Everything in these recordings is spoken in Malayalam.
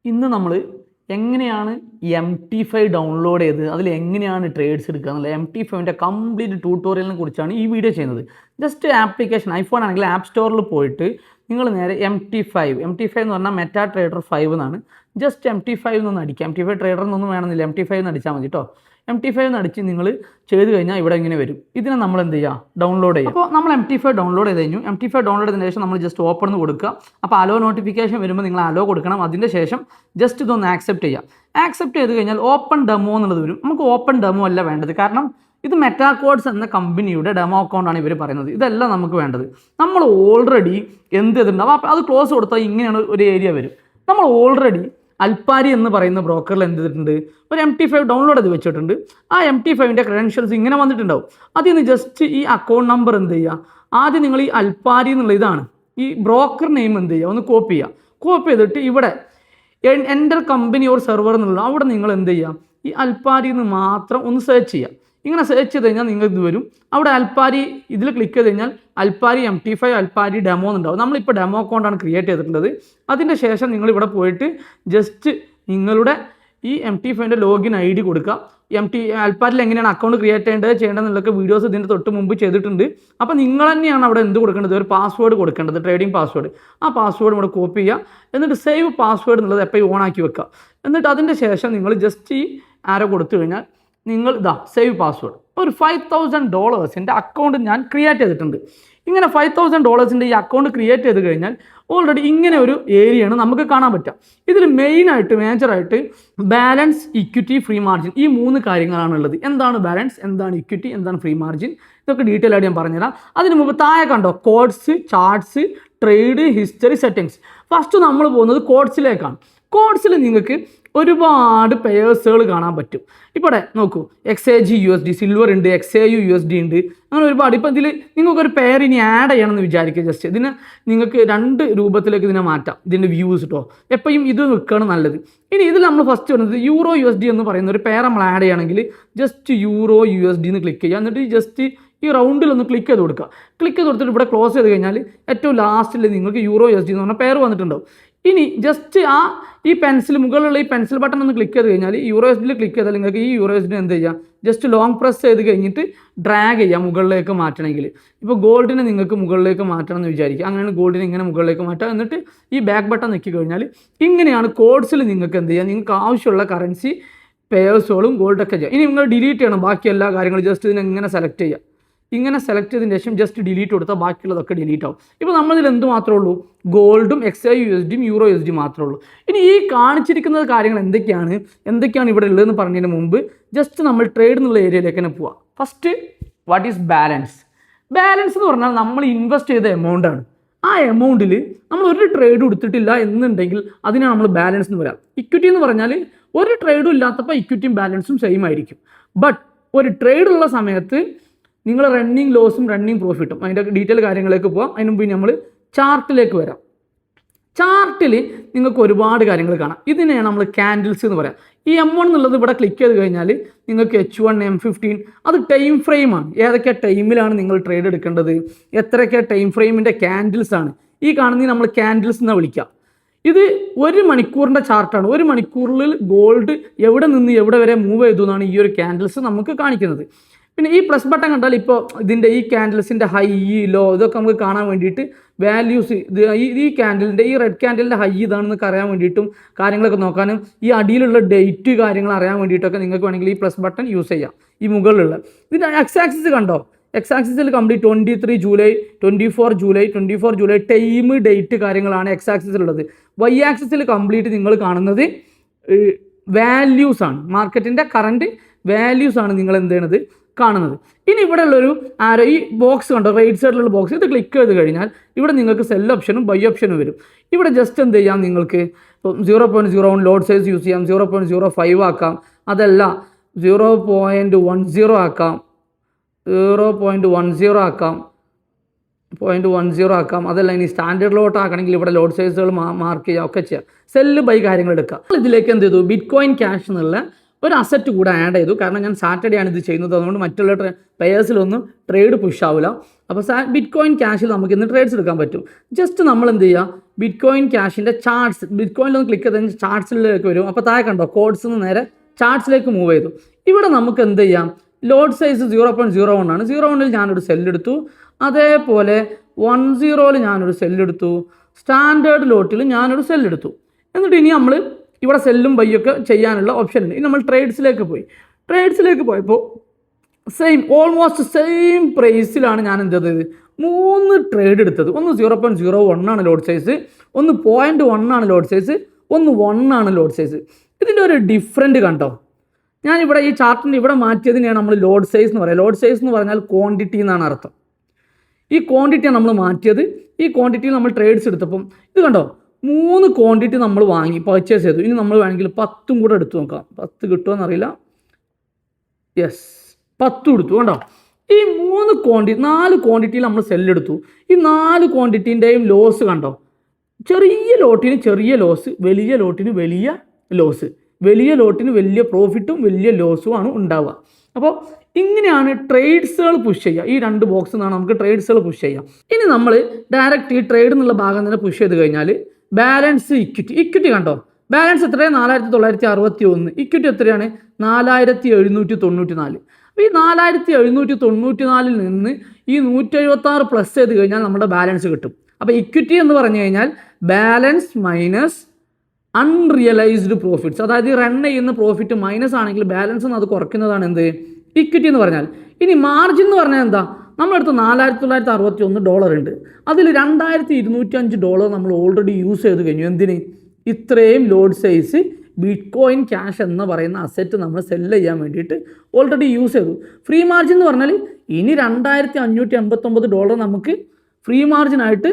ഇന്ന് നമ്മൾ എങ്ങനെയാണ് MT5 ഡൗൺലോഡ് ചെയ്ത് അതിൽ എങ്ങനെയാണ് ട്രേഡ്സ് എടുക്കുക എന്നുള്ള MT5ൻ്റെ കംപ്ലീറ്റ് ട്യൂട്ടോറിയലിനെ കുറിച്ചാണ് ഈ വീഡിയോ ചെയ്യുന്നത്. ജസ്റ്റ് ആപ്ലിക്കേഷൻ ഐഫോൺ ആണെങ്കിൽ ആപ്പ് സ്റ്റോറിൽ പോയിട്ട് നിങ്ങൾ നേരെ MT5 എന്ന് പറഞ്ഞാൽ മെറ്റാ ട്രേഡർ 5 എന്നാണ്. ജസ്റ്റ് MT5 എന്നൊന്ന് അടിക്കുക. MT5 ട്രേഡർ എന്നൊന്നും വേണമെന്നില്ല, MT5 എന്ന് അടിച്ചാൽ മതി കേട്ടോ. MT5 എന്ന് അടിച്ച് നിങ്ങൾ ചെയ്ത് കഴിഞ്ഞാൽ ഇവിടെ ഇങ്ങനെ വരും. ഇതിനെ നമ്മൾ എന്ത് ചെയ്യുക, ഡൗൺലോഡ് ചെയ്യുക. അപ്പോൾ നമ്മൾ MT5 ഡൗൺലോഡ് ചെയ്ത് കഴിഞ്ഞു. MT5 ഡൗൺലോഡ് ചെയ്തതിന് ശേഷം നമ്മൾ ജസ്റ്റ് ഓപ്പൺ എന്ന് കൊടുക്കുക. അപ്പോൾ അലോ നോട്ടിഫിക്കേഷൻ വരുമ്പോൾ നിങ്ങൾ അലോ കൊടുക്കണം. അതിൻ്റെ ശേഷം ജസ്റ്റ് ഇതൊന്ന് ആക്സെപ്റ്റ് ചെയ്യുക. ആക്സെപ്റ്റ് ചെയ്ത് കഴിഞ്ഞാൽ ഓപ്പൺ ഡെമോ എന്നുള്ളത് വരും. നമുക്ക് ഓപ്പൺ ഡെമോ അല്ല വേണ്ടത്, കാരണം ഇത് മെറ്റാകോഡ്സ് എന്ന കമ്പനിയുടെ ഡെമോ അക്കൗണ്ടാണ് ഇവർ പറയുന്നത്. ഇതല്ല നമുക്ക് വേണ്ടത്. നമ്മൾ ഓൾറെഡി എന്ത് ചെയ്തിട്ടുണ്ടാവും, അപ്പോൾ അത് ക്ലോസ് കൊടുത്താൽ ഇങ്ങനെയാണ് ഒരു ഏരിയ വരും. നമ്മൾ ഓൾറെഡി അൽപ്പാരി എന്ന് പറയുന്ന ബ്രോക്കറിൽ എന്ത് ചെയ്തിട്ടുണ്ട്, ഒരു MT5 ഡൗൺലോഡ് ചെയ്ത് വെച്ചിട്ടുണ്ട്. ആ MT5ൻ്റെ ക്രെഡൻഷ്യൽസ് ഇങ്ങനെ വന്നിട്ടുണ്ടാവും. അതിൽ നിന്ന് ജസ്റ്റ് ഈ അക്കൗണ്ട് നമ്പർ എന്ത് ചെയ്യുക, ആദ്യം നിങ്ങൾ ഈ അൽപ്പാരി എന്നുള്ള ഇതാണ് ഈ ബ്രോക്കർ നെയിം എന്ത് ചെയ്യുക, ഒന്ന് കോപ്പി ചെയ്യുക. കോപ്പി ചെയ്തിട്ട് ഇവിടെ എൻ്റർ കമ്പനി ഓർ സെർവർ എന്നുള്ള അവിടെ നിങ്ങൾ എന്ത് ചെയ്യുക, ഈ അൽപ്പാരി എന്ന് മാത്രം ഒന്ന് സെർച്ച് ചെയ്യുക. ഇങ്ങനെ സെർച്ച് ചെയ്ത് കഴിഞ്ഞാൽ നിങ്ങൾക്ക് ഇത് വരും. അവിടെ അൽപ്പാരി ഇതിൽ ക്ലിക്ക് ചെയ്ത് കഴിഞ്ഞാൽ അൽപ്പാരി MT5 അൽപ്പാരി ഡെമോ എന്നുണ്ടാവും. നമ്മളിപ്പോൾ ഡെമോ അക്കൗണ്ടാണ് ക്രിയേറ്റ് ചെയ്തിട്ടുള്ളത്. അതിൻ്റെ ശേഷം നിങ്ങൾ ഇവിടെ പോയിട്ട് ജസ്റ്റ് നിങ്ങളുടെ ഈ MT5ൻ്റെ ലോഗിൻ ID കൊടുക്കുക. അൽപ്പാരിൽ എങ്ങനെയാണ് അക്കൗണ്ട് ക്രിയേറ്റ് ചെയ്യേണ്ടതെന്നുള്ളൊക്കെ വീഡിയോസ് ഇതിൻ്റെ തൊട്ട് മുമ്പ് ചെയ്തിട്ടുണ്ട്. അപ്പോൾ നിങ്ങൾ തന്നെയാണ് അവിടെ എന്ത് കൊടുക്കേണ്ടത്, ഒരു പാസ്വേഡ് കൊടുക്കേണ്ടത്, ട്രേഡിംഗ് പാസ്വേഡ്. ആ പാസ്വേഡ് ഇവിടെ കോപ്പി ചെയ്യുക. എന്നിട്ട് സേവ് പാസ്വേഡ് എന്നുള്ളത് എപ്പോഴും ഓൺ ആക്കി വെക്കുക. എന്നിട്ട് അതിൻ്റെ ശേഷം നിങ്ങൾ ജസ്റ്റ് ഈ ആരോ കൊടുത്തു കഴിഞ്ഞാൽ നിങ്ങൾ സേവ് പാസ്വേഡ്. ഒരു $5,000 അക്കൗണ്ട് ഞാൻ ക്രിയേറ്റ് ചെയ്തിട്ടുണ്ട്. ഇങ്ങനെ $5,000 ഈ അക്കൗണ്ട് ക്രിയേറ്റ് ചെയ്ത് കഴിഞ്ഞാൽ ഓൾറെഡി ഇങ്ങനെ ഒരു ഏരിയയാണ് നമുക്ക് കാണാൻ പറ്റുക. ഇതിൽ മേജറായിട്ട് ബാലൻസ്, ഇക്വിറ്റി, ഫ്രീ മാർജിൻ, ഈ 3 കാര്യങ്ങളാണുള്ളത്. എന്താണ് ബാലൻസ്, എന്താണ് ഇക്വിറ്റി, എന്താണ് ഫ്രീ മാർജിൻ, ഇതൊക്കെ ഡീറ്റെയിൽ ആയിട്ട് ഞാൻ പറഞ്ഞുതരാം. അതിന് മുമ്പ് താഴെ കണ്ടോ quotes, charts, trade history, settings. First നമ്മൾ പോകുന്നത് കോഡ്സിലേക്കാണ്. കോഡ്സിൽ നിങ്ങൾക്ക് ഒരുപാട് പെയേഴ്സുകൾ കാണാൻ പറ്റും. ഇവിടെ നോക്കൂ, XAG USD, സിൽവർ ഉണ്ട്, XAU USD ഉണ്ട്, അങ്ങനെ ഒരുപാട്. ഇപ്പോൾ ഇതിൽ നിങ്ങൾക്കൊരു പെയർ ഇനി ആഡ് ചെയ്യണമെന്ന് വിചാരിക്കുക. ജസ്റ്റ് ഇതിന് നിങ്ങൾക്ക് 2 രൂപത്തിലേക്ക് ഇതിനെ മാറ്റാം, ഇതിൻ്റെ വ്യൂസ് കേട്ടോ. എപ്പോഴും ഇത് വെക്കുകയാണ് നല്ലത്. ഇനി ഇതിൽ നമ്മൾ ഫസ്റ്റ് വരുന്നത് യൂറോ USD എന്ന് പറയുന്ന ഒരു പെയർ നമ്മൾ ആഡ് ചെയ്യുകയാണെങ്കിൽ ജസ്റ്റ് യൂറോ USD എന്ന് ക്ലിക്ക് ചെയ്യുക. എന്നിട്ട് ജസ്റ്റ് ഈ റൗണ്ടിലൊന്ന് ക്ലിക്ക് ചെയ്ത് കൊടുക്കുക. ക്ലിക്ക് ചെയ്ത് കൊടുത്തിട്ട് ഇവിടെ ക്ലോസ് ചെയ്ത് കഴിഞ്ഞാൽ ഏറ്റവും ലാസ്റ്റിൽ നിങ്ങൾക്ക് യൂറോ USD എന്ന് പറഞ്ഞ പെയർ വന്നിട്ടുണ്ടാവും. ഇനി ജസ്റ്റ് ഈ പെൻസിൽ മുകളിലുള്ള ഈ പെൻസിൽ ബട്ടൺ ഒന്ന് ക്ലിക്ക് ചെയ്ത് കഴിഞ്ഞാൽ യൂറോ USD ക്ലിക്ക് ചെയ്താൽ നിങ്ങൾക്ക് ഈ യൂറോ USD എന്ത് ചെയ്യുക, ജസ്റ്റ് ലോങ് പ്രസ് ചെയ്ത് കഴിഞ്ഞിട്ട് ഡ്രാഗ് ചെയ്യുക മുകളിലേക്ക് മാറ്റണമെങ്കിൽ. ഇപ്പോൾ ഗോൾഡിനെ നിങ്ങൾക്ക് മുകളിലേക്ക് മാറ്റണം എന്ന് വിചാരിക്കുക. അങ്ങനെയാണ് ഗോൾഡിനെ ഇങ്ങനെ മുകളിലേക്ക് മാറ്റുക. എന്നിട്ട് ഈ ബാക്ക് ബട്ടൺ നിൽക്കി കഴിഞ്ഞാൽ ഇങ്ങനെയാണ് കോഡ്സിൽ നിങ്ങൾക്ക് എന്ത് ചെയ്യുക, നിങ്ങൾക്ക് ആവശ്യമുള്ള കറൻസി പെയേഴ്സുകളും ഗോൾഡൊക്കെ ചെയ്യുക. ഇനി നിങ്ങൾ ഡിലീറ്റ് ചെയ്യണം ബാക്കി എല്ലാ കാര്യങ്ങളും. ജസ്റ്റ് ഇതിനെ ഇങ്ങനെ സെലക്ട് ചെയ്യുക. ഇങ്ങനെ സെലക്ട് ചെയ്തതിന് ശേഷം ജസ്റ്റ് ഡിലീറ്റ് കൊടുത്താൽ ബാക്കിയുള്ളതൊക്കെ ഡിലീറ്റ് ആവും. ഇപ്പോൾ നമ്മളിതിൽ എന്ത് മാത്രമേ ഉള്ളൂ, ഗോൾഡും XAU USD യൂറോ USD മാത്രമേ ഉള്ളൂ. ഇനി ഈ കാണിച്ചിരിക്കുന്ന കാര്യങ്ങൾ എന്തൊക്കെയാണ് ഇവിടെ ഉള്ളതെന്ന് പറഞ്ഞതിന് മുമ്പ് ജസ്റ്റ് നമ്മൾ ട്രേഡ് എന്നുള്ള ഏരിയയിലേക്ക് തന്നെ പോവാം. First, what is balance? Balance എന്ന് പറഞ്ഞാൽ നമ്മൾ ഇൻവെസ്റ്റ് ചെയ്ത എമൗണ്ടാണ്. ആ എമൗണ്ടിൽ നമ്മൾ ഒരു ട്രേഡും എടുത്തിട്ടില്ല എന്നുണ്ടെങ്കിൽ അതിനാണ് നമ്മൾ ബാലൻസ് എന്ന് പറയാം. ഇക്വിറ്റി എന്ന് പറഞ്ഞാൽ ഒരു ട്രേഡും ഇല്ലാത്തപ്പോൾ ഇക്വിറ്റിയും ബാലൻസും സെയിം ആയിരിക്കും. ബട്ട് ഒരു ട്രേഡുള്ള സമയത്ത് നിങ്ങൾ റണ്ണിങ് ലോസും റണ്ണിങ് പ്രോഫിറ്റും അതിൻ്റെ ഡീറ്റെയിൽ കാര്യങ്ങളിലേക്ക് പോകാം. അതിന് മുമ്പ് നമ്മൾ ചാർട്ടിലേക്ക് വരാം. ചാർട്ടിൽ നിങ്ങൾക്ക് ഒരുപാട് കാര്യങ്ങൾ കാണാം. ഇതിനെയാണ് നമ്മൾ ക്യാൻഡിൽസ് എന്ന് പറയാം. ഈ M1 എന്നുള്ളത് ഇവിടെ ക്ലിക്ക് ചെയ്ത് കഴിഞ്ഞാൽ നിങ്ങൾക്ക് H1, M15 അത് ടൈം ഫ്രെയിമാണ്. ഏതൊക്കെ ടൈമിലാണ് നിങ്ങൾ ട്രേഡ് എടുക്കേണ്ടത്, എത്രയൊക്കെ ടൈം ഫ്രെയിമിൻ്റെ ക്യാൻഡിൽസ് ആണ് ഈ കാണുന്നത്. നമ്മൾ ക്യാൻഡിൽസ് എന്നാണ് വിളിക്കുക. ഇത് 1 മണിക്കൂറിൻ്റെ ചാർട്ടാണ്. 1 മണിക്കൂറിൽ ഗോൾഡ് എവിടെ നിന്ന് എവിടെ വരെ മൂവ് ചെയ്തു എന്നാണ് ഈ ഒരു ക്യാൻഡിൽസ് നമുക്ക് കാണിക്കുന്നത്. പിന്നെ ഈ പ്ലസ് ബട്ടൺ കണ്ടാൽ ഇപ്പോൾ ഇതിൻ്റെ ഈ ക്യാൻഡിൽസിൻ്റെ ഹൈ, ലോ ഇതൊക്കെ നമുക്ക് കാണാൻ വേണ്ടിയിട്ട് വാല്യൂസ്, ഈ ക്യാൻഡിലിൻ്റെ ഈ റെഡ് ക്യാൻഡിലിൻ്റെ ഹൈ ഇതാണെന്ന് അറിയാൻ വേണ്ടിയിട്ടും കാര്യങ്ങളൊക്കെ നോക്കാനും ഈ അടിയിലുള്ള ഡേറ്റ് കാര്യങ്ങൾ അറിയാൻ വേണ്ടിയിട്ടൊക്കെ നിങ്ങൾക്ക് വേണമെങ്കിൽ ഈ പ്ലസ് ബട്ടൺ യൂസ് ചെയ്യാം. ഈ മുകളിലുള്ള ഇതിൻ്റെ X-ആക്സിസ് കണ്ടോ, X-ആക്സിസിൽ complete 23 July, 24 July time, date കാര്യങ്ങളാണ് X-ആക്സിസിലുള്ളത്. Y-ആക്സിസിൽ കംപ്ലീറ്റ് നിങ്ങൾ കാണുന്നത് വാല്യൂസ് ആണ്, മാർക്കറ്റിൻ്റെ കറൻറ്റ് വാല്യൂസ് ആണ് നിങ്ങൾ എന്ത് ചെയ്യണത് കാണുന്നത്. ഇനി ഇവിടെ ഉള്ളൊരു ആരോ ഈ ബോക്സ് കണ്ടോ, റൈറ്റ് സൈഡിലുള്ള ബോക്സ്, ഇത് ക്ലിക്ക് ചെയ്ത് കഴിഞ്ഞാൽ ഇവിടെ നിങ്ങൾക്ക് സെൽ ഓപ്ഷനും ബൈ ഓപ്ഷനും വരും. ഇവിടെ ജസ്റ്റ് എന്ത് ചെയ്യാം, നിങ്ങൾക്ക് ഇപ്പോൾ 0.01 ലോഡ് സൈസ് യൂസ് ചെയ്യാം, 0.05 ആക്കാം, അതല്ല 0.10 ആക്കാം, 0.10 ആക്കാം, 0.10 ആക്കാം. അതല്ല ഇനി സ്റ്റാൻഡേർഡ് ലോട്ട് ആക്കണമെങ്കിൽ ഇവിടെ ലോഡ് സൈസുകൾ മാർക്ക് ചെയ്യുക, ഒക്കെ ചെയ്യാം. സെല്ല് ബൈ കാര്യങ്ങൾ എടുക്കുക. ഇതിലേക്ക് എന്ത് ചെയ്തു, ബിറ്റ്കോയിൻ ക്യാഷ് എന്നുള്ള ഒരു അസറ്റ് കൂടെ ആഡ് ചെയ്തു. കാരണം ഞാൻ സാറ്റർഡേ ആണ് ഇത് ചെയ്യുന്നത്, അതുകൊണ്ട് മറ്റുള്ള പെയേഴ്സിലൊന്നും ട്രേഡ് പുഷ് ആവില്ല. അപ്പോൾ ബിറ്റ് കോയിൻ ക്യാഷിൽ നമുക്ക് ഇന്ന് ട്രേഡ്സ് എടുക്കാൻ പറ്റും. ജസ്റ്റ് നമ്മൾ എന്ത് ചെയ്യുക, ബിറ്റ് കോയിൻ ക്യാഷിൻ്റെ ചാർട്ട്സ്, ബിറ്റ് കോയിനിലൊന്ന് ക്ലിക്ക് ചെയ്ത് ചാർട്ട്സിലേക്ക് വരും. അപ്പോൾ താഴെ കണ്ടോ കോഡ്സ് നിന്ന് നേരെ ചാർട്ട്സിലേക്ക് മൂവ് ചെയ്തു. ഇവിടെ നമുക്ക് എന്ത് ചെയ്യാം, ലോഡ് സൈസ് 0.01 ആണ്. 0.1 ഞാനൊരു സെല്ലെടുത്തു. അതേപോലെ 10 ഞാനൊരു സെല്ലെടുത്തു. സ്റ്റാൻഡേർഡ് ലോട്ടിൽ ഞാനൊരു സെല്ലെടുത്തു. എന്നിട്ട് ഇനി നമ്മൾ ഇവിടെ സെല്ലും ബൈയൊക്കെ ചെയ്യാനുള്ള ഓപ്ഷൻ ഉണ്ട്. ഇനി നമ്മൾ ട്രേഡ്സിലേക്ക് പോയപ്പോൾ ഓൾമോസ്റ്റ് സെയിം പ്രൈസിലാണ് ഞാൻ എന്ത് ചെയ്തത്, 3 ട്രേഡ് എടുത്തത്. ഒന്ന് 0.01 ആണ് ലോഡ് സൈസ്, ഒന്ന് 0.1 ആണ് ലോഡ് സൈസ്, ഒന്ന് 1 ആണ് ലോഡ് സൈസ്. ഇതിൻ്റെ ഒരു ഡിഫറൻറ്റ് കണ്ടോ. ഞാനിവിടെ ഈ ചാർട്ടിന് ഇവിടെ മാറ്റിയതിനെയാണ് നമ്മൾ ലോഡ് സൈസ് എന്ന് പറയുക. ലോഡ് സൈസ് എന്ന് പറഞ്ഞാൽ ക്വാണ്ടിറ്റി എന്നാണ് അർത്ഥം. ഈ ക്വാണ്ടിറ്റിയാണ് നമ്മൾ മാറ്റിയത്. ഈ ക്വാണ്ടിറ്റിയിൽ നമ്മൾ ട്രേഡ്സ് എടുത്തപ്പം ഇത് കണ്ടോ, 3 ക്വാണ്ടിറ്റി നമ്മൾ വാങ്ങി പർച്ചേസ് ചെയ്തു. ഇനി നമ്മൾ വേണമെങ്കിൽ 10 കൂടെ എടുത്തു നോക്കാം. 10 കിട്ടുമോ എന്നറിയില്ല. യെസ്, 10 എടുത്തു. കണ്ടോ, ഈ 4 ക്വാണ്ടിറ്റിയിൽ നമ്മൾ സെല്ലെടുത്തു. ഈ 4 ക്വാണ്ടിറ്റീൻ്റെയും ലോസ് കണ്ടോ, ചെറിയ ലോട്ടിന് ചെറിയ ലോസ്, വലിയ ലോട്ടിന് വലിയ ലോസ്, വലിയ ലോട്ടിന് വലിയ പ്രോഫിറ്റും വലിയ ലോസും ആണ് ഉണ്ടാവുക. അപ്പോൾ ഇങ്ങനെയാണ് ട്രേഡ്സുകൾ പുഷ് ചെയ്യുക. ഈ 2 ബോക്സിൽ നിന്നാണ് നമുക്ക് ട്രേഡ്സുകൾ പുഷ് ചെയ്യാം. ഇനി നമ്മൾ ഡയറക്റ്റ് ഈ ട്രേഡ് എന്നുള്ള ഭാഗം തന്നെ പുഷ് ചെയ്ത് കഴിഞ്ഞാൽ ബാലൻസ് ഇക്വിറ്റി കണ്ടോ, ബാലൻസ് എത്രയാണ്, 4961. ഇക്വിറ്റി എത്രയാണ്, 4794. അപ്പോൾ ഈ 4794 നിന്ന് ഈ 176 പ്ലസ് ചെയ്ത് കഴിഞ്ഞാൽ നമ്മുടെ ബാലൻസ് കിട്ടും. അപ്പോൾ ഇക്വിറ്റി എന്ന് പറഞ്ഞു കഴിഞ്ഞാൽ ബാലൻസ് മൈനസ് അൺറിയലൈസ്ഡ് പ്രോഫിറ്റ്സ്, അതായത് റൺ ചെയ്യുന്ന പ്രോഫിറ്റ് മൈനസ് ആണെങ്കിൽ ബാലൻസ് എന്ന് അത് കുറയ്ക്കുന്നതാണ് എന്ത്, ഇക്വിറ്റി എന്ന് പറഞ്ഞാൽ. ഇനി മാർജിൻ എന്ന് പറഞ്ഞാൽ എന്താ, നമ്മളടുത്ത് $4961 ഉണ്ട്. അതിൽ $2205 നമ്മൾ ഓൾറെഡി യൂസ് ചെയ്ത് കഴിഞ്ഞു. എന്തിന്, ഇത്രയും load size bit coin cash എന്ന് പറയുന്ന അസറ്റ് നമ്മൾ സെല്ല് ചെയ്യാൻ വേണ്ടിയിട്ട് ഓൾറെഡി യൂസ് ചെയ്തു. ഫ്രീ മാർജിൻ എന്ന് പറഞ്ഞാൽ ഇനി $2589 നമുക്ക് ഫ്രീ മാർജിനായിട്ട്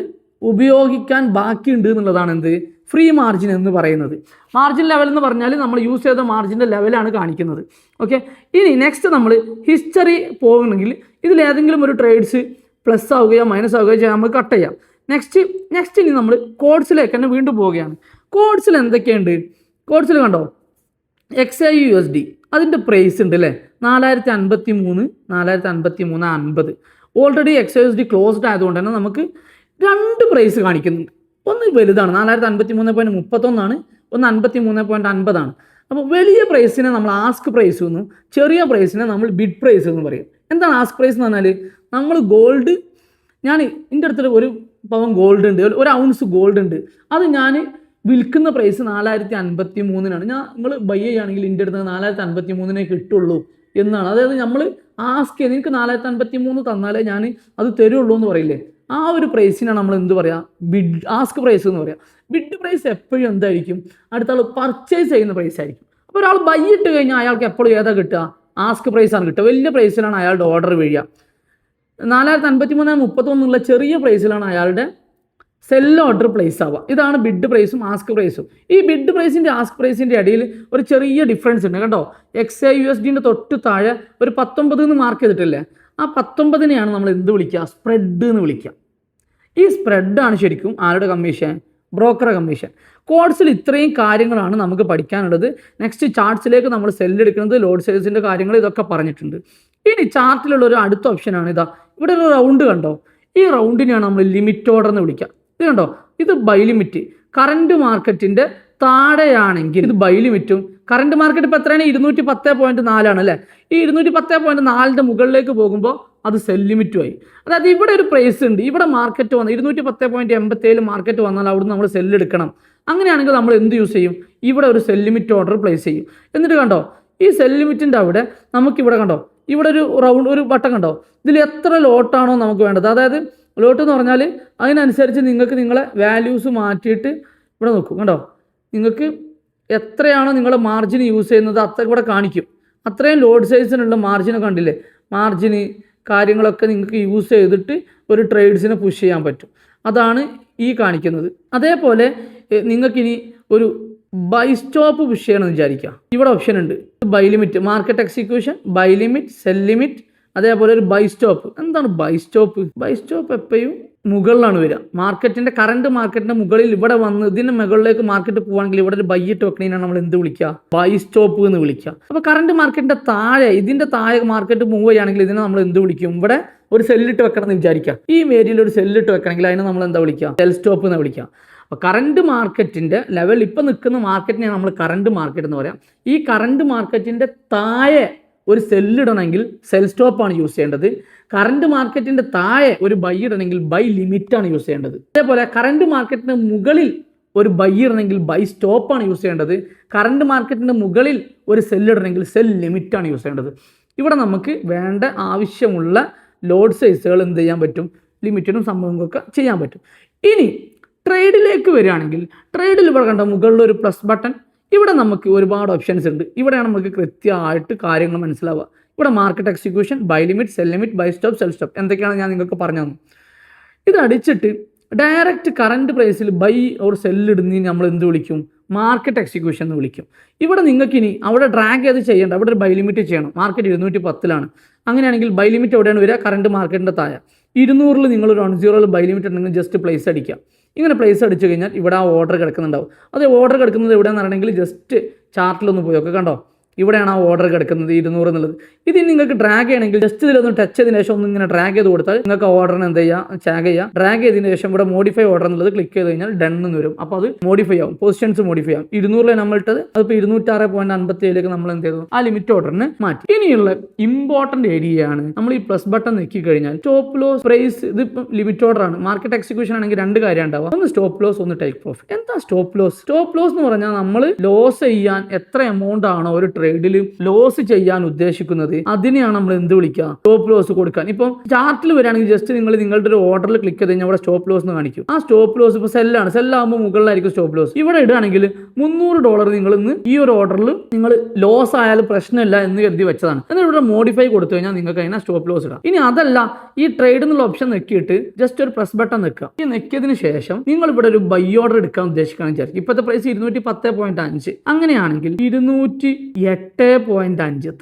ഉപയോഗിക്കാൻ ബാക്കിയുണ്ട് എന്നുള്ളതാണ് എന്ത്, ഫ്രീ മാർജിൻ എന്ന് പറയുന്നത്. മാർജിൻ ലെവൽ എന്ന് പറഞ്ഞാൽ നമ്മൾ യൂസ് ചെയ്ത മാർജിൻ്റെ ലെവലാണ് കാണിക്കുന്നത്. ഓക്കെ, ഇനി നെക്സ്റ്റ് നമ്മൾ ഹിസ്റ്ററി പോകണമെങ്കിൽ ഇതിലേതെങ്കിലും ഒരു ട്രേഡ്സ് പ്ലസ് ആവുകയോ മൈനസ് ആവുകയോ ചെയ്യാൻ നമുക്ക് കട്ട് ചെയ്യാം. നെക്സ്റ്റ് ഇനി നമ്മൾ കോഡ്സിലേക്ക് തന്നെ വീണ്ടും പോവുകയാണ്. കോഡ്സിൽ എന്തൊക്കെയുണ്ട്, കോഡ്സിൽ കണ്ടോ XAUUSD അതിൻ്റെ പ്രൈസ് ഉണ്ട് അല്ലേ, 4053 ഓൾറെഡി XAUUSD ക്ലോസ്ഡ് ആയതുകൊണ്ട് തന്നെ നമുക്ക് 2 പ്രൈസ് കാണിക്കുന്നുണ്ട്. ഒന്ന് വലുതാണ് 4053.31, ഒന്ന് 53.50. അപ്പോൾ വലിയ പ്രൈസിനെ നമ്മൾ ആസ്ക് പ്രൈസ് എന്നും ചെറിയ പ്രൈസിനെ നമ്മൾ ബിഡ് പ്രൈസ് എന്നും പറയും. എന്താണ് ആസ്ക് പ്രൈസ് എന്ന് പറഞ്ഞാൽ, നമ്മൾ ഗോൾഡ്, ഞാൻ എൻ്റെ അടുത്തൊരു 1 പവൻ ഗോൾഡ് ഉണ്ട്, 1 ഔൺസ് ഗോൾഡ് ഉണ്ട്, അത് ഞാൻ വിൽക്കുന്ന പ്രൈസ് 4053 നിങ്ങൾ ബൈ ചെയ്യുകയാണെങ്കിൽ എൻ്റെ അടുത്ത് 4053 കിട്ടുള്ളൂ എന്നാണ്. അതായത് നമ്മൾ ആസ്ക് ചെയ്ത് എനിക്ക് 4053 തന്നാലേ ഞാൻ അത് തരുള്ളൂ എന്ന് പറയില്ലേ, ആ ഒരു പ്രൈസിനാണ് നമ്മൾ എന്ത് പറയുക, ബിഡ് ആസ്ക് പ്രൈസ് എന്ന് പറയുക. ബിഡ് പ്രൈസ് എപ്പോഴും എന്തായിരിക്കും, അടുത്ത ആൾ പർച്ചേസ് ചെയ്യുന്ന പ്രൈസ് ആയിരിക്കും. അപ്പോൾ ഒരാൾ ബൈ ഇട്ട് കഴിഞ്ഞാൽ അയാൾക്ക് എപ്പോഴും ഏതാ കിട്ടുക, ആസ്ക് പ്രൈസാണ് കിട്ടുക. വലിയ പ്രൈസിലാണ് അയാളുടെ ഓർഡർ വീഴുക. 4053.31 ചെറിയ പ്രൈസിലാണ് അയാളുടെ സെൽ ഓർഡർ പ്ലേസ് ആവുക. ഇതാണ് ബിഡ് പ്രൈസും ആസ്ക് പ്രൈസും. ഈ ബിഡ് പ്രൈസിൻ്റെ ആസ്ക് പ്രൈസിൻ്റെ ഇടയിൽ ഒരു ചെറിയ ഡിഫറൻസ് ഉണ്ട് കണ്ടോ. XAUUSDൻ്റെ തൊട്ട് താഴെ ഒരു 19 എന്ന് മാർക്ക് ചെയ്തിട്ടില്ലേ, ആ 19നെയാണ് നമ്മൾ എന്ത് വിളിക്കുക, സ്പ്രെഡ് എന്ന് വിളിക്കുക. ഈ സ്പ്രെഡാണ് ശരിക്കും ആരുടെ കമ്മീഷൻ, ബ്രോക്കറെ കമ്മീഷൻ. കോഡ്സിൽ ഇത്രയും കാര്യങ്ങളാണ് നമുക്ക് പഠിക്കാനുള്ളത്. നെക്സ്റ്റ് ചാർട്ട്സിലേക്ക് നമ്മൾ സെല്ലെടുക്കുന്നത്, ലോഡ് സൈസിൻ്റെ കാര്യങ്ങൾ ഇതൊക്കെ പറഞ്ഞിട്ടുണ്ട്. ഇനി ചാർട്ടിലുള്ള ഒരു അടുത്ത ഓപ്ഷനാണ് ഇതാ, ഇവിടെ ഒരു റൗണ്ട് കണ്ടോ, ഈ റൗണ്ടിനെയാണ് നമ്മൾ ലിമിറ്റ് ഓർഡർ എന്ന് വിളിക്കുക. ഇത് കണ്ടോ, ഇത് ബൈ ലിമിറ്റ്. കറണ്ട് മാർക്കറ്റിൻ്റെ താഴെയാണെങ്കിൽ ഇത് ബൈ ലിമിറ്റും, കറണ്ട് മാർക്കറ്റ് ഇപ്പോൾ എത്രയാണ്, 210.4 ആണ് അല്ലേ. ഈ 210.4ൻ്റെ മുകളിലേക്ക് പോകുമ്പോൾ അത് സെൽ ലിമിറ്റുമായി. അതായത് ഇവിടെ ഒരു പ്രൈസ് ഉണ്ട്, ഇവിടെ മാർക്കറ്റ് വന്ന് 210.87 മാർക്കറ്റ് വന്നാൽ അവിടുന്ന് നമ്മൾ സെല്ലെടുക്കണം. അങ്ങനെയാണെങ്കിൽ നമ്മൾ എന്ത് യൂസ് ചെയ്യും, ഇവിടെ ഒരു സെൽ ലിമിറ്റ് ഓർഡർ പ്ലേസ് ചെയ്യും. എന്നിട്ട് കണ്ടോ, ഈ സെൽ ലിമിറ്റിൻ്റെ അവിടെ നമുക്കിവിടെ കണ്ടോ, ഇവിടെ ഒരു റൗണ്ട് ഒരു ബട്ടൺ കണ്ടോ, ഇതിൽ എത്ര ലോട്ടാണോ നമുക്ക് വേണ്ടത്, അതായത് ലോട്ട് എന്ന് പറഞ്ഞാൽ അതിനനുസരിച്ച് നിങ്ങൾക്ക് നിങ്ങളെ വാല്യൂസ് മാറ്റിയിട്ട് ഇവിടെ നോക്കും കണ്ടോ, നിങ്ങൾക്ക് എത്രയാണോ നിങ്ങളുടെ മാർജിൻ യൂസ് ചെയ്യുന്നത് അത്ര ഇവിടെ കാണിക്കും. അത്രയും ലോഡ് സൈസിനുള്ള മാർജിനെ കണ്ടില്ലേ, മാർജിന് കാര്യങ്ങളൊക്കെ നിങ്ങൾക്ക് യൂസ് ചെയ്തിട്ട് ഒരു ട്രേഡ്സിനെ പുഷ് ചെയ്യാൻ പറ്റും. അതാണ് ഈ കാണിക്കുന്നത്. അതേപോലെ നിങ്ങൾക്കിനി ഒരു ബൈ സ്റ്റോപ്പ് പുഷ് ചെയ്യണമെന്ന് വിചാരിക്കുക. ഇവിടെ ഓപ്ഷൻ ഉണ്ട്, buy limit, market execution, buy limit, sell limit, അതേപോലെ ഒരു ബൈ സ്റ്റോപ്പ്. എന്താണ് ബൈ സ്റ്റോപ്പ്? ബൈ സ്റ്റോപ്പ് എപ്പോഴും മുകളിലാണ് വരിക. മാർക്കറ്റിന്റെ കറണ്ട് മാർക്കറ്റിന്റെ മുകളിൽ ഇവിടെ വന്ന് ഇതിന്റെ മുകളിലേക്ക് മാർക്കറ്റ് പോവാണെങ്കിൽ ഇവിടെ ഒരു ബൈ ഇട്ട് വെക്കണേനാണ് നമ്മൾ എന്ത് വിളിക്കുക? ബൈ സ്റ്റോപ്പ് എന്ന് വിളിക്കുക. അപ്പൊ കറണ്ട് മാർക്കറ്റിന്റെ താഴെ ഇതിന്റെ താഴെ മാർക്കറ്റ് മൂവ് ചെയ്യുകയാണെങ്കിൽ ഇതിനെ നമ്മൾ എന്ത് വിളിക്കും? ഇവിടെ ഒരു സെല്ലിട്ട് വെക്കണം എന്ന് വിചാരിക്കുക. ഈ ഏരിയയിൽ ഒരു സെല്ലിട്ട് വെക്കണമെങ്കിൽ അതിനെ നമ്മൾ എന്താ വിളിക്കുക? സെൽ സ്റ്റോപ്പ് എന്ന് വിളിക്കുക. അപ്പോൾ കറണ്ട് മാർക്കറ്റിന്റെ ലെവൽ ഇപ്പം നിൽക്കുന്ന മാർക്കറ്റിനെയാണ് നമ്മൾ കറണ്ട് മാർക്കറ്റ് എന്ന് പറയാം. ഈ കറണ്ട് മാർക്കറ്റിന്റെ താഴെ ഒരു സെല്ലിടണമെങ്കിൽ സെൽ സ്റ്റോപ്പാണ് യൂസ് ചെയ്യേണ്ടത്. കറണ്ട് മാർക്കറ്റിന്റെ താഴെ ഒരു ബൈ ഇടണമെങ്കിൽ ബൈ ലിമിറ്റാണ് യൂസ് ചെയ്യേണ്ടത്. അതേപോലെ കറണ്ട് മാർക്കറ്റിന് മുകളിൽ ഒരു ബൈ ഇടണമെങ്കിൽ ബൈ സ്റ്റോപ്പാണ് യൂസ് ചെയ്യേണ്ടത്. കറണ്ട് മാർക്കറ്റിന്റെ മുകളിൽ ഒരു സെല്ലിടണമെങ്കിൽ സെൽ ലിമിറ്റാണ് യൂസ് ചെയ്യേണ്ടത്. ഇവിടെ നമുക്ക് വേണ്ട ആവശ്യമുള്ള ലോഡ് സൈസുകൾ എന്ത് ചെയ്യാൻ പറ്റും? ലിമിറ്റഡും സംഭവങ്ങളൊക്കെ ചെയ്യാൻ പറ്റും. ഇനി ട്രേഡിലേക്ക് വരികയാണെങ്കിൽ ട്രേഡിൽ ഇവിടെ കണ്ട മുകളിൽ ഒരു പ്ലസ് ബട്ടൺ, ഇവിടെ നമുക്ക് ഒരുപാട് ഓപ്ഷൻസ് ഉണ്ട്. ഇവിടെയാണ് നമുക്ക് കൃത്യമായിട്ട് കാര്യങ്ങൾ മനസ്സിലാവുക. ഇവിടെ market execution, buy limit, sell limit, buy stop, sell stop എന്തൊക്കെയാണ് ഞാൻ നിങ്ങൾക്ക് പറഞ്ഞു തന്നു. ഇത് അടിച്ചിട്ട് ഡയറക്റ്റ് കറണ്ട് പ്രൈസിൽ ബൈ ഓർ സെല്ലിടുന്നതിന് നമ്മൾ എന്ത് വിളിക്കും? മാർക്കറ്റ് എക്സിക്യൂഷൻ എന്ന് വിളിക്കും. ഇവിടെ നിങ്ങൾക്ക് ഇനി അവിടെ ഡ്രാഗ് ചെയ്ത് ചെയ്യേണ്ട, അവിടെ ഒരു ബൈ ലിമിറ്റ് ചെയ്യണം. മാർക്കറ്റ് 210 അങ്ങനെയാണെങ്കിൽ ബൈ ലിമിറ്റ് എവിടെയാണ് വരിക? കറണ്ട് മാർക്കറ്റിൻ്റെ താഴെ 200 നിങ്ങൾ ഒരു 10 ബൈ ലിമിറ്റ് ഉണ്ടെങ്കിൽ ജസ്റ്റ് പ്ലേസ് അടിക്കുക. ഇങ്ങനെ പ്ലേസ് അടിച്ചു കഴിഞ്ഞാൽ ഇവിടെ ആ ഓർഡർ കിടക്കുന്നുണ്ടാവും. അത് ഓർഡർ കിടക്കുന്നത് എവിടെയാണെന്ന് പറയണമെങ്കിൽ ജസ്റ്റ് ചാർട്ടിലൊന്ന് പോയി ഒക്കെ കണ്ടോ, ഇവിടെയാണ് ആ ഓർഡർ കിടക്കുന്നത് 200 എന്നുള്ളത്. ഇത് നിങ്ങൾക്ക് ഡ്രാഗ് ചെയ്യണമെങ്കിൽ ജസ്റ്റ് ഇതിലൊന്ന് ടച്ച് ചെയ്തതിന് ശേഷം ഒന്ന് ഇങ്ങനെ ഡ്രാഗ് ചെയ്ത് കൊടുത്താൽ നിങ്ങൾക്ക് ഓർഡറിന് എന്ത് ചെയ്യുക? ടാഗ് ചെയ്യുക. ഡ്രാഗ് ചെയ്തതിന് ശേഷം ഇവിടെ മോഡിഫൈ ഓർഡർ എന്നുള്ളത് ക്ലിക്ക് ചെയ്ത് കഴിഞ്ഞാൽ ഡൺ എന്ന് വരും. അപ്പോൾ അത് മോഡിഫൈ ആവും, പൊസിഷൻസ് മോഡിഫൈ ആവും. 200 നമ്മൾ ഇട്ടത് അതിപ്പോൾ 206.57 നമ്മൾ എന്ത് ചെയ്തു? ആ ലിമിറ്റ് ഓർഡറിന് മാറ്റി. ഇനിയുള്ള ഇമ്പോർട്ടന്റ് ഏരിയയാണ് നമ്മൾ ഈ പ്ലസ് ബട്ടൺ നെക്കി കഴിഞ്ഞാൽ സ്റ്റോപ്പ് ലോസ്, പ്രൈസ്. ഇതിപ്പം ലിമിറ്റ് ഓർഡർ ആണ്. മാർക്കറ്റ് എക്സിക്യൂഷൻ ആണെങ്കിൽ രണ്ട് കാര്യം ഉണ്ടാവുക, ഒന്ന് സ്റ്റോപ്പ് ലോസ്, ഒന്ന് ടേക്ക് പ്രോഫിറ്റ്. എന്താ സ്റ്റോപ്പ് ലോസ്? സ്റ്റോപ്പ് ലോസ് എന്ന് പറഞ്ഞാൽ നമ്മൾ ലോസ് ചെയ്യാൻ എത്ര എമൗണ്ട് ആണോ ഒരു ട്രേഡിൽ ലോസ് ചെയ്യാൻ ഉദ്ദേശിക്കുന്നത് അതിനെയാണ് നമ്മൾ എന്ത് വിളിക്കുക? സ്റ്റോപ്പ് ലോസ് കൊടുക്കാൻ. ഇപ്പം ചാർട്ടിൽ വരികയാണെങ്കിൽ ജസ്റ്റ് നിങ്ങൾ നിങ്ങളുടെ ഒരു ഓർഡറിൽ ക്ലിക്ക് ചെയ്ത് കഴിഞ്ഞാൽ അവിടെ സ്റ്റോപ്പ് ലോസ് എന്ന് കാണിക്കും. ആ സ്റ്റോപ്പ് ലോസ് ഇപ്പോൾ സെല്ലാണ്, സെല്ലാകുമ്പോൾ മുകളിലായിരിക്കും സ്റ്റോപ്പ് ലോസ്. ഇവിടെ ഇടുകയാണെങ്കിൽ $300 നിങ്ങൾ ഇന്ന് ഈ ഒരു ഓർഡറിൽ നിങ്ങൾ ലോസ് ആയാലും പ്രശ്നമില്ല എന്ന് കരുതി വെച്ചതാണ്. എന്നാൽ ഇവിടെ മോഡിഫൈ കൊടുത്തു കഴിഞ്ഞാൽ നിങ്ങൾക്ക് അതിനെ സ്റ്റോപ്പ് ലോസ് ഇടാം. ഇനി അതല്ല, ഈ ട്രേഡ് എന്നുള്ള ഓപ്ഷൻ നെക്കിയിട്ട് ജസ്റ്റ് ഒരു പ്രസ് ബട്ടൺ നെക്കുക. ഈ നെക്കിയതിന് ശേഷം നിങ്ങൾ ഇവിടെ ഒരു ബൈ ഓർഡർ എടുക്കാൻ ഉദ്ദേശിക്കുകയാണെന്ന് വിചാരിക്കും. ഇപ്പോഴത്തെ പ്രൈസ് 210.5 അങ്ങനെയാണെങ്കിൽ 208.5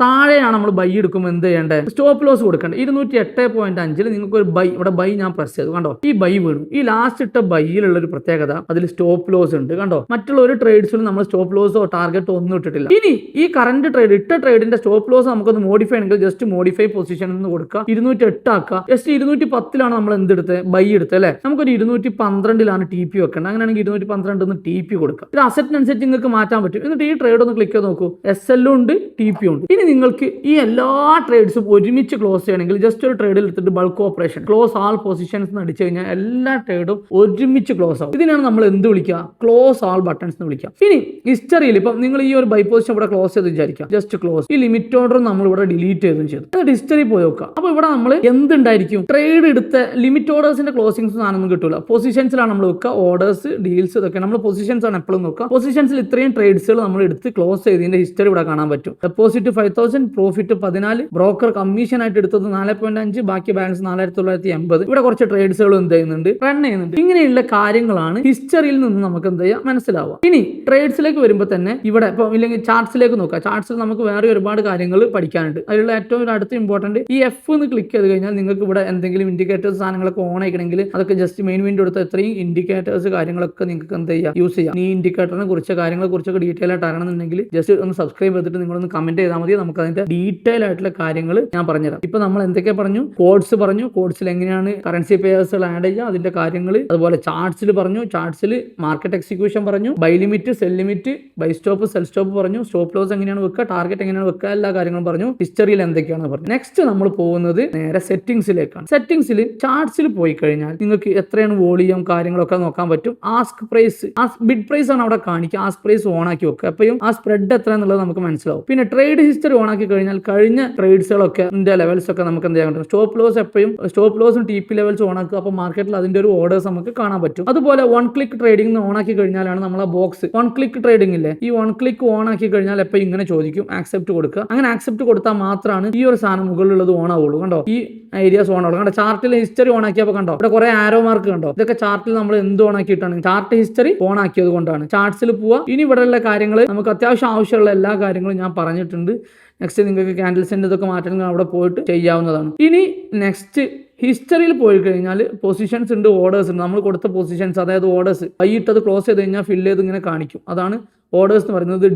താഴെയാണ് നമ്മൾ ബൈ എടുക്കുമ്പോൾ എന്ത് ചെയ്യേണ്ടത്? സ്റ്റോപ്പ് ലോസ് കൊടുക്കേണ്ടത്. 208.5 നിങ്ങൾക്ക് ഒരു ബൈ, ഇവിടെ ബൈ ഞാൻ പ്രസ് ചെയ്തു കണ്ടോ, ഈ ബൈ വീണു. ഈ ലാസ്റ്റ് ഇട്ട ബൈയിലുള്ള ഒരു പ്രത്യേകത അതിൽ സ്റ്റോപ്പ് ലോസ് ഉണ്ട് കണ്ടോ. മറ്റുള്ള ഒരു ട്രേഡ്സിലും നമ്മൾ സ്റ്റോപ്പ് ലോസോ ടാർഗറ്റോ ഒന്നും ഇട്ടിട്ടില്ല. ഇനി ഈ കറണ്ട് ട്രേഡ് ഇട്ട ട്രേഡിന്റെ സ്റ്റോപ്പ് ലോസ് നമുക്കൊന്ന് മോഡിഫൈ ആണെങ്കിൽ ജസ്റ്റ് മോഡിഫൈ പൊസിഷൻ എന്ന് കൊടുക്കുക, 208 ആക്കുക. ജസ്റ്റ് 210 നമ്മൾ എന്തെടുത്ത്? ബൈ എടുത്ത് അല്ലേ. നമുക്കൊരു 212 ടി പി വെക്കേണ്ടത്. അങ്ങനെയാണെങ്കിൽ 212 ടി പി കൊടുക്കുക. ഇത് അസറ്റിനനുസരിച്ച് നിങ്ങൾക്ക് മാറ്റാൻ പറ്റും. എന്നിട്ട് ഈ ട്രേഡ് ഒന്ന് ക്ലിക്ക് ചെയ്ത് നോക്കൂ, SL ഉണ്ട്, TP ഉണ്ട്. ഇനി നിങ്ങൾക്ക് ഈ എല്ലാ ട്രേഡ്സും ഒരുമിച്ച് ക്ലോസ് ചെയ്യണമെങ്കിൽ ജസ്റ്റ് ഒരു ട്രേഡിൽ എടുത്തിട്ട് ബൾക്ക് ഓപ്പറേഷൻ ക്ലോസ് ആൾ പൊസിഷൻസ് എന്ന് അടിച്ചു കഴിഞ്ഞാൽ എല്ലാ ട്രേഡും ഒരുമിച്ച് ക്ലോസ് ആവും. ഇതിനാണ് നമ്മൾ എന്ത് വിളിക്കുക? ക്ലോസ് ആൾ ബട്ടൺസ് എന്ന് വിളിക്കുക. ഇനി ഹിസ്റ്ററിയിൽ ഇപ്പം നിങ്ങൾ ഈ ഒരു ബൈ പൊസിഷൻ ഇവിടെ ക്ലോസ് ചെയ്ത് വിചാരിക്കുക, ജസ്റ്റ് ക്ലോസ്. ഈ ലിമിറ്റ് ഓർഡർ നമ്മൾ ഇവിടെ ഡിലീറ്റ് ചെയ്തും ചെയ്തു. എന്നിട്ട് ഹിസ്റ്ററി പോയി നോക്കുക. അപ്പോൾ ഇവിടെ നമ്മൾ എന്തുണ്ടായിരിക്കും? ട്രേഡ് എടുത്ത ലിമിറ്റ് ഓർഡേഴ്സിന്റെ ക്ലോസിംഗ്സ് സാധനമൊന്നും കിട്ടില്ല. പൊസിഷൻസിലാണ് നമ്മൾ വെക്കുക. ഓർഡേഴ്സ്, ഡീൽസ് ഇതൊക്കെ നമ്മൾ പൊസിഷൻസ് ആണ് എപ്പോഴും നോക്കുക. പൊസിഷൻസിൽ ഇത്രയും ട്രേഡ്സുകൾ നമ്മൾ എടുത്ത് ക്ലോസ് ചെയ്തതിന്റെ ഹിസ്റ്ററി ഇവിടെ കാണാൻ പറ്റും. ഡെപ്പോസിറ്റ് 5000, പ്രോഫിറ്റ് 14, ബ്രോക്കർ കമ്മീഷൻ ആയിട്ട് എടുത്തത് 4.5, ബാക്കി ബാലൻസ് 4980. ഇവിടെ കുറച്ച് ട്രേഡ്സുകൾ എന്ത് ചെയ്യുന്നുണ്ട്? റൺ ചെയ്യുന്നുണ്ട്. ഇങ്ങനെയുള്ള കാര്യങ്ങളാണ് ഹിസ്റ്ററിയിൽ നിന്ന് നമുക്ക് എന്ത് ചെയ്യാം? മനസ്സിലാവുക. ഇനി ട്രേഡ്സിലേക്ക് വരുമ്പോൾ തന്നെ ഇവിടെ ഇപ്പൊ ഇല്ലെങ്കിൽ ചാർട്സിലേക്ക് നോക്കുക. ചാർട്സിൽ നമുക്ക് വേറെ ഒരുപാട് കാര്യങ്ങൾ പഠിക്കാനുണ്ട്. അതിലുള്ള ഏറ്റവും അടുത്ത ഇമ്പോർട്ടന്റ് ഈ F എന്ന് ക്ലിക്ക് ചെയ്ത് കഴിഞ്ഞാൽ നിങ്ങൾക്ക് ഇവിടെ എന്തെങ്കിലും ഇൻഡിക്കേറ്റേഴ്സ് സാധനങ്ങളൊക്കെ ഓൺ ആയിക്കണമെങ്കിൽ അതൊക്കെ ജസ്റ്റ് മെയിൻ വിൻഡോ എടുത്ത ഇത്രയും ഇൻഡിക്കേറ്റേഴ്സ് കാര്യങ്ങളൊക്കെ നിങ്ങൾക്ക് എന്ത് ചെയ്യാം? യൂസ് ചെയ്യാം. ഈ ഇൻഡിക്കേറ്ററിനെ കുറിച്ച് കാര്യങ്ങളെ കുറിച്ചൊക്കെ ഡീറ്റെയിൽ ആയിട്ട് അറിയണമെന്നുണ്ടെങ്കിൽ ജസ്റ്റ് ഒന്ന് സബ്സ്ക്രൈബ് ചെയ്തിട്ട് നിങ്ങളൊന്ന് കമന്റ് ചെയ്താൽ മതി. നമുക്ക് അതിന്റെ ഡീറ്റെയിൽ ആയിട്ടുള്ള കാര്യങ്ങൾ ഞാൻ പറഞ്ഞുതരാം. ഇപ്പൊ നമ്മൾ എന്തൊക്കെ പറഞ്ഞു? കോഡ്സ് പറഞ്ഞു, കോഡ്സിൽ എങ്ങനെയാണ് കറൻസി പെയർസുകൾ ആഡ് ചെയ്യുക അതിന്റെ കാര്യങ്ങൾ, അതുപോലെ ചാർട്സിൽ പറഞ്ഞു, ചാർട്സിൽ മാർക്കറ്റ് എക്സിക്യൂഷൻ പറഞ്ഞു, buy limit, sell limit, buy stop, sell stop പറഞ്ഞു, സ്റ്റോപ്പ് ലോസ് എങ്ങനെയാണ് വെക്കുക, ടാർഗറ്റ് എങ്ങനെയാണ് വെക്കുക, എല്ലാ കാര്യങ്ങളും പറഞ്ഞു. ഹിസ്റ്ററിയിൽ എന്തൊക്കെയാണ് പറഞ്ഞു. നെക്സ്റ്റ് നമ്മൾ പോകുന്നത് നേരെ സെറ്റിംഗ്സിലേക്കാണ്. സെറ്റിംഗ്സിൽ ചാർട്സിൽ പോയി കഴിഞ്ഞാൽ നിങ്ങൾക്ക് എത്രയാണ് വോളിയം കാര്യങ്ങളൊക്കെ നോക്കാൻ പറ്റും. ആസ്ക് പ്രൈസ്, ബിഡ് പ്രൈസ് ആണ് അവിടെ കാണിക്കുക. ആസ്ക് പ്രൈസ് ഓൺ ആക്കി വെക്കുക. എപ്പോഴും ആ സ്പ്രെഡ് എത്ര എന്നുള്ളത് നമുക്ക് മനസ്സിലാവും. പിന്നെ ട്രേഡ് ഹിസ്റ്ററി ഓൺ ആക്കി കഴിഞ്ഞാൽ കഴിഞ്ഞ ട്രേഡ്സുകളൊക്കെ ലെവൽസ് ഒക്കെ നമുക്ക് എന്ത് ചെയ്യാൻ പറ്റും? സ്റ്റോപ്പ് ലോസ് എപ്പോഴും സ്റ്റോപ്പ് ലോസും TP ലെവൽസ് ഓൺ ആക്കുക. അപ്പോൾ മാർക്കറ്റിൽ അതിന്റെ ഒരു ഓർഡേഴ്സ് നമുക്ക് കാണാൻ പറ്റും. അതുപോലെ വൺ ക്ലിക്ക് ട്രേഡിംഗ് ഓൺ ആക്കി കഴിഞ്ഞാലാണ് നമ്മളെ ബോക്സ് വൺ ക്ലിക്ക് ട്രേഡിംഗ് ഇല്ലേ, ഈ വൺ ക്ലിക്ക് ഓൺ ആക്കി കഴിഞ്ഞാൽ എപ്പോൾ ഇങ്ങനെ ചോദിക്കും ആക്സെപ്റ്റ് കൊടുക്കുക. അങ്ങനെ ആക്സെപ്റ്റ് കൊടുത്താൽ മാത്രമാണ് ഈ ഒരു സാധനം മുകളിലുള്ളത് ഓൺ ആവുള്ളൂ. കണ്ടോ, ഈ ഏരിയാസ് ഓൺ ആവുള്ളൂ. കണ്ടോ, ചാർട്ടിൽ ഹിസ്റ്ററി ഓൺ ആക്കിയപ്പോൾ കണ്ടോ ഇവിടെ കുറെ ആരോ മാർക്ക് കണ്ടോ. ഇതൊക്കെ ചാർട്ടിൽ നമ്മൾ എന്ത് ഓൺ ആക്കിയിട്ടാണ്? ചാർട്ട് ഹിസ്റ്ററി ഓൺ ആക്കിയത് കൊണ്ടാണ്. ചാർട്സിൽ പോവുക. ഇനി ഇവിടെയുള്ള കാര്യങ്ങൾ നമുക്ക് അത്യാവശ്യം ആവശ്യമുള്ള എല്ലാ കാര്യങ്ങളും ഞാൻ പറഞ്ഞിട്ടുണ്ട്. നെക്സ്റ്റ് നിങ്ങൾക്ക് ക്യാൻഡിൽസിൻ്റെ ഇതൊക്കെ മാറ്റണമെങ്കിൽ അവിടെ പോയിട്ട് ചെയ്യാവുന്നതാണ്. ഇനി നെക്സ്റ്റ് ഹിസ്റ്ററിയിൽ പോയി കഴിഞ്ഞാൽ പൊസിഷൻസ് ഉണ്ട്, ഓർഡേഴ്സ് ഉണ്ട്. നമ്മൾ കൊടുത്ത പൊസിഷൻസ്, അതായത് ഓർഡേഴ്സ് കൈയിട്ടത് ക്ലോസ് ചെയ്ത് കഴിഞ്ഞാൽ ഫില്ല് ചെയ്ത് ഇങ്ങനെ കാണിക്കും. അതാണ് ഓർഡേഴ്സ് എന്ന് പറയുന്നത്.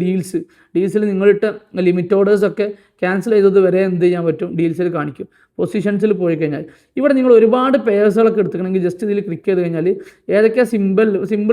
ഡീൽസിൽ നിങ്ങളിട്ട ലിമിറ്റ് ഓർഡേഴ്സ് ഒക്കെ ക്യാൻസൽ ചെയ്തത് വരെ എന്ത് ചെയ്യാൻ പറ്റും, ഡീൽസിൽ കാണിക്കും. പൊസിഷൻസിൽ പോയി കഴിഞ്ഞാൽ ഇവിടെ നിങ്ങൾ ഒരുപാട് പേഴ്സുകളൊക്കെ എടുത്തുകണമെങ്കിൽ ജസ്റ്റ് ഇതിൽ ക്ലിക്ക് ചെയ്ത് കഴിഞ്ഞാൽ ഏതൊക്കെ സിമ്പിൾ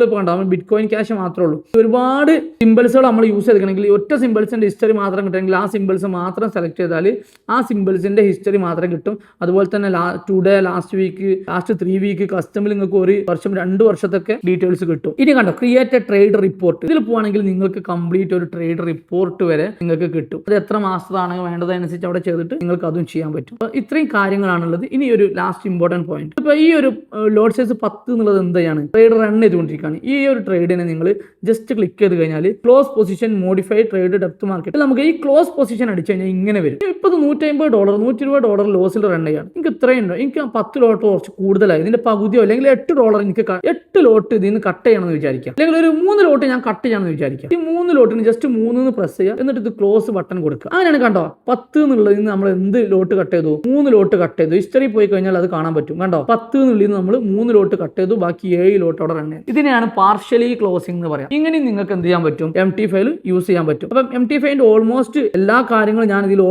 ഇപ്പോൾ ഉണ്ടാവും, ബിറ്റ് കോയിൻ ക്യാഷ് മാത്രമേ ഉള്ളൂ. ഒരുപാട് സിമ്പിൾസുകൾ നമ്മൾ യൂസ് ചെയ്തിട്ടുണ്ടെങ്കിൽ ഒറ്റ സിമ്പിൾസിൻ്റെ ഹിസ്റ്ററി മാത്രം കിട്ടുമെങ്കിൽ ആ സിമ്പിൾസ് മാത്രം സെലക്ട് ചെയ്താൽ ആ സിമ്പിൾസിൻ്റെ ഹിസ്റ്ററി മാത്രം കിട്ടും. അതുപോലെ തന്നെ today, last week, last 3 week, കസ്റ്റമിൽ നിങ്ങൾക്ക് 1 വർഷം 2 വർഷത്തൊക്കെ ഡീറ്റെയിൽസ് കിട്ടും. ഇനി കണ്ടോ, ക്രിയേറ്റ് എ ട്രേഡ് റിപ്പോർട്ട്. ഇതിൽ പോവാണെങ്കിൽ നിങ്ങൾക്ക് കംപ്ലീറ്റ് ഒരു ട്രേഡ് റിപ്പോർട്ട് വരെ നിങ്ങൾക്ക് കിട്ടും. അത് എത്ര മാസത്താണ് വേണ്ടതനുസരിച്ച് അവിടെ ചെയ്തിട്ട് നിങ്ങൾക്ക് അതും ചെയ്യാൻ പറ്റും. ഇത്രയും കാര്യങ്ങളാണുള്ളത്. ഇനി ഒരു ലാസ്റ്റ് ഇമ്പോർട്ടൻറ്റ് പോയിന്റ്, ഇപ്പോൾ ഈ ഒരു ലോഡ് സൈസ് 10 എന്നുള്ളത് എന്താണ്, ട്രേഡ് റൺ ചെയ്തുകൊണ്ടിരിക്കുകയാണ്. ഈ ഒരു ട്രേഡിനെ നിങ്ങൾ ജസ്റ്റ് ക്ലിക്ക് ചെയ്ത് കഴിഞ്ഞാൽ close position, modified trade, depth market, നമുക്ക് ഈ ക്ലോസ് പൊസിഷൻ അടിച്ചു കഴിഞ്ഞാൽ ഇങ്ങനെ വരും. ഇപ്പോൾ $150 $120 ലോസിൽ റൺ ചെയ്യാണ്. എനിക്ക് ഇത്രയും ഉണ്ടോ, എനിക്ക് 10 ലോട്ട് കുറച്ച് കൂടുതലായി, ഇതിന്റെ പകുതിയോ അല്ലെങ്കിൽ $8 എനിക്ക് 8 ലോട്ട് ഇതിൽ നിന്ന് കട്ട് ചെയ്യണമെന്ന് വിചാരിക്കാം, അല്ലെങ്കിൽ ഒരു 3 ലോട്ട് ഞാൻ കട്ട് ചെയ്യണമെന്ന് വിചാരിക്കാം. ഈ 3 ലോട്ടിന് ജസ്റ്റ് 3 പ്രസ് ചെയ്യുക, എന്നിട്ട് ഇത് ക്ലോസ് ബട്ടൺ കൊടുക്കുക. അങ്ങനെയാണ് കണ്ടോ 10 എന്നുള്ളതിൽ നിന്ന് നമ്മൾ എന്ത് ലോട്ട് കട്ട് ചെയ്തു, 3 ലോട്ട് കട്ട് ചെയ്തു. ഹിസ്റ്ററി പോയി കഴിഞ്ഞാൽ അത് കാണാൻ പറ്റും. കണ്ടോ 10 എന്നുള്ളതിൽ നമ്മൾ 3 ലോട്ട് കട്ട് ചെയ്തു, ബാക്കി 7 ലോട്ട് അവിടെ റൺ ചെയ്തു. ഇതിനെയാണ് പാർഷ്യലി ക്ലോസിംഗ് എന്ന് പറയാം. ഇങ്ങനെ നിങ്ങൾക്ക് എന്ത് ചെയ്യാൻ പറ്റും, MT5 യൂസ് ചെയ്യാൻ പറ്റും. അപ്പം MT5 ഓൾമോസ്റ്റ് എല്ലാ കാര്യങ്ങളും ഞാൻ ഇതിൽ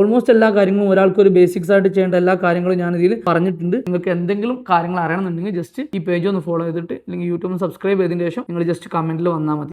ഒരാൾക്ക് ഒരു ബേസിക്സ് ആയിട്ട് ചെയ്യേണ്ട എല്ലാ കാര്യങ്ങളും ഞാൻ ഇതിൽ പറഞ്ഞിട്ടുണ്ട്. നിങ്ങൾക്ക് എന്തെങ്കിലും കാര്യങ്ങൾ അറിയണമെന്നുണ്ടെങ്കിൽ ജസ്റ്റ് ഈ പേജ് ഒന്ന് ഫോളോ ചെയ്തിട്ട് അല്ലെങ്കിൽ യൂട്യൂബ് സബ്സ്ക്രൈബ് ചെയ്തതിന് ശേഷം നിങ്ങൾ ജസ്റ്റ് കമന്റിൽ വന്നാൽ മതി.